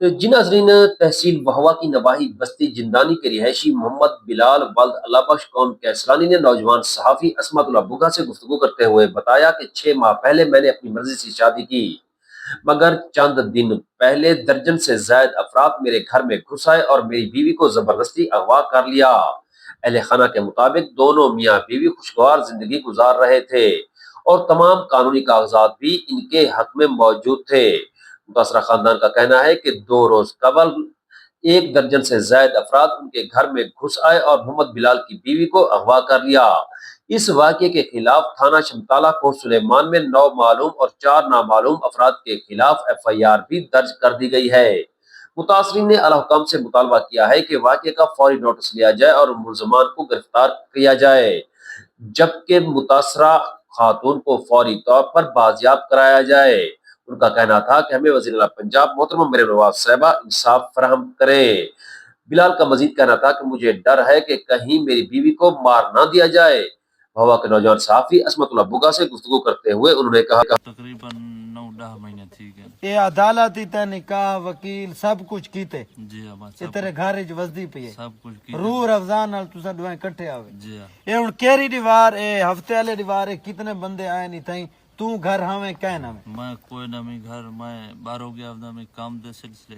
جی ناظرین، تحصیل وہوا کی نواحی بستی جندانی کے رہائشی محمد بلال ولد اللہ بخش قوم کیسرانی نے نوجوان صحافی عصمت اللہ بگا سے گفتگو کرتے ہوئے بتایا کہ 6 ماہ پہلے میں نے اپنی مرضی سے شادی کی، مگر چند دن پہلے درجن سے زائد افراد میرے گھر میں گھس آئے اور میری بیوی کو زبردستی اغوا کر لیا۔ اہل خانہ کے مطابق دونوں میاں بیوی خوشگوار زندگی گزار رہے تھے اور تمام قانونی کاغذات بھی ان کے حق میں موجود تھے۔ متاثرہ خاندان کا کہنا ہے کہ 2 روز قبل 1 درجن سے زائد افراد ان کے گھر میں گھس آئے اور محمد بلال کی بیوی کو اغوا کر لیا۔ اس واقعے کے خلاف تھانہ شمتالہ کوٹ سلیمان میں 9 معلوم اور 4 نامعلوم افراد کے خلاف FIR بھی درج کر دی گئی ہے۔ متاثرین نے اعلیٰ حکام سے مطالبہ کیا ہے کہ واقعے کا فوری نوٹس لیا جائے اور ملزمان کو گرفتار کیا جائے، جبکہ متاثرہ خاتون کو فوری طور پر بازیاب کرایا جائے۔ ان کا کہنا تھا کہ ہمیں وزیر اعلیٰ پنجاب محترمہ مریم نواز صاحبہ انصاف فراہم کریں۔ بلال کا مزید کہنا تھا کہ مجھے ڈر ہے کہ کہیں میری بیوی کو مار نہ دیا جائے۔ ہوا کے نوجوان صحافی عصمت اللہ بگا سے گفتگو کرتے ہوئے انہوں نے کہا تقریباً 9-10 مہینے تھی گئے یہ عدالتی تے نکاح وکیل سب کچھ کیتے جی ہاں یہ تیرے گھر وچ وسدی پئی ہے سب کچھ کی روح رفضان نال تساں دوئیں کٹھے آوے جی ہاں یہ ہن کیری دیوار اے ہفتے والے دیوار اے کتنے بندے آئے نہیں تھیں تو گھر ہاویں کہنا میں میں کوئی نہ میں گھر میں باہر ہو گیا میں کام دے سلسلے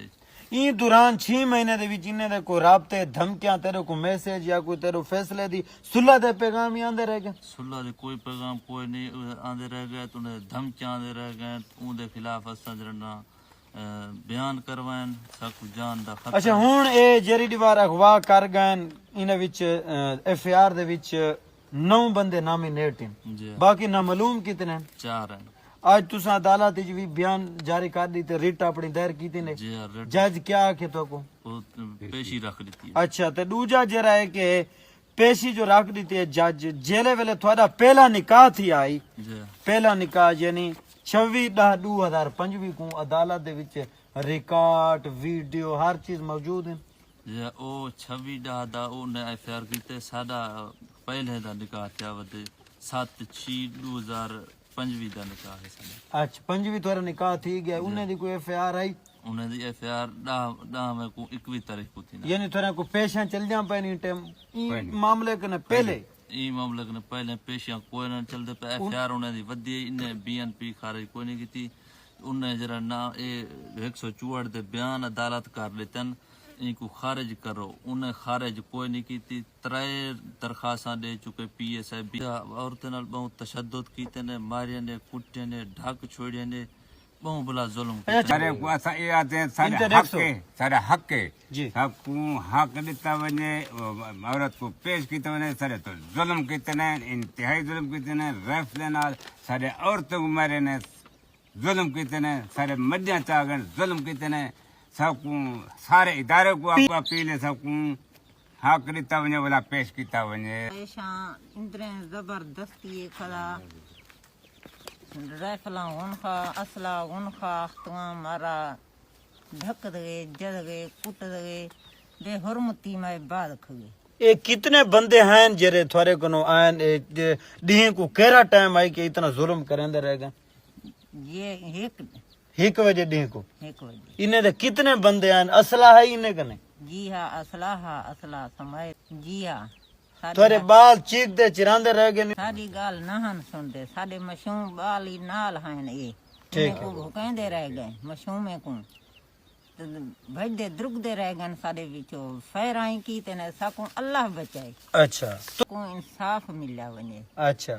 این دوران 6 مہینے دے وچ انہیں دے کوئی رابطے دھمکیاں تیرے کو میسج یا کوئی تیرے فیصلے دی صلح دے پیغام ہی آندے رہ گئے صلح دے کوئی پیغام کوئی نہیں آندے رہ گئے تو انہیں دھمکیاں آندے رہ گئے اون دے خلاف اساں جڑا بیان کروائیں سب جان دا خطرہ۔ اچھا ہن اے جیری دیوار اغوا کر گئے انہاں وچ FIR دے وچ 9 بندے نامینیٹ ہیں جی باقی نامعلوم کتنے ہیں 4 ہیں آج تساں عدالت وچ بھی بیان جاری کر دیتے ریٹ اپنی دائر کیتے نے جی ہاں جج کیا آکھے تو کو پیشی رکھ دیتی ہے۔ اچھا تے دوجا جڑا ہے کہ پیشی جو رکھ دیتی ہے جج جیلے ویلے تھوڑا پہلا نکاح تھی آئی جی پہلا نکاح یعنی 26/10/2025 کو عدالت دے وچ ریکارڈ ویڈیو ہر چیز موجود ہے جی او 26 دا او نے FIR کیتے ساڈا پہلے دا نکاح تھیا ودے 7/6/2025 دا نکاح ہے ساڈا۔ اچھا 25 تھوڑا نکاح تھی گیا انہیں دی کوئی FIR آئی انہیں دی FIR 10 میں کو 21 تاریخ کو تھی نا یعنی تھوڑا کو پیشاں چل جاں پہ نہیں ٹائم معاملے کنے پہلے ای معاملے نے پہلے پیشیاں کوئی نہ چلتے پہ FIR انہیں دی ودی انہیں BNP خارج کوئی نہیں کی انہیں جرا نہ اے 164 دے بیان عدالت کر لیتن ان کو خارج کرو انہیں خارج کوئی نہیں کی 3 درخواستاں دے چکے PSI بھی عورتیں نال بہت تشدد کیتے نے مارے نے کٹے نے ڈھک چھوڑے نے بہت بلا ظلم سارے کو اسا یہ آتے ہیں سارے حق ہے جی سب کو حق دیتا ونے عورت کو پیش کیتا ونے سارے تو ظلم کیتے نے انتہائی ظلم کیتے نے ریفلے نال سارے عورتوں کو مارے نے ظلم کیتے نے سارے مجھا چاگن ظلم کیتے نے سب کو سارے ادارے کو آپ اپیل ہے سب کو حق دیتا ونے والا پیش کیتا ونے ایشاں اندریں زبردستی کھڑا رائفلاں غنخا اسلحہ غنخا اختواں مارا دھک دگے جد گئے کٹ دگے بے حرمتی میں بعد کھگے یہ کتنے بندے ہیں جرے تھوڑے کنو آئین دیہیں کو کیرا ٹائم آئی کہ اتنا ظلم کریں دے رہ گئے یہ ایک وجہ دیہیں کو ایک وجہ انہیں دے کتنے بندے ہیں اسلحہ ہے انہیں کنے جی ہاں اسلحہ سمائے جی ہاں تھوڑے بال چیک دے چراندے رہ گئے ساری گال نہ ہن سنتے سارے مشہوم بال ہی نال ہیں یہ ٹھیک کو بھکیندے رہ گئے مشہومے کو بھجدے درگدے رہ گئے سارے وچوں فیرائیں کیتے نے ساکوں اللہ بچائے اچھا کو انصاف ملیا ونے اچھا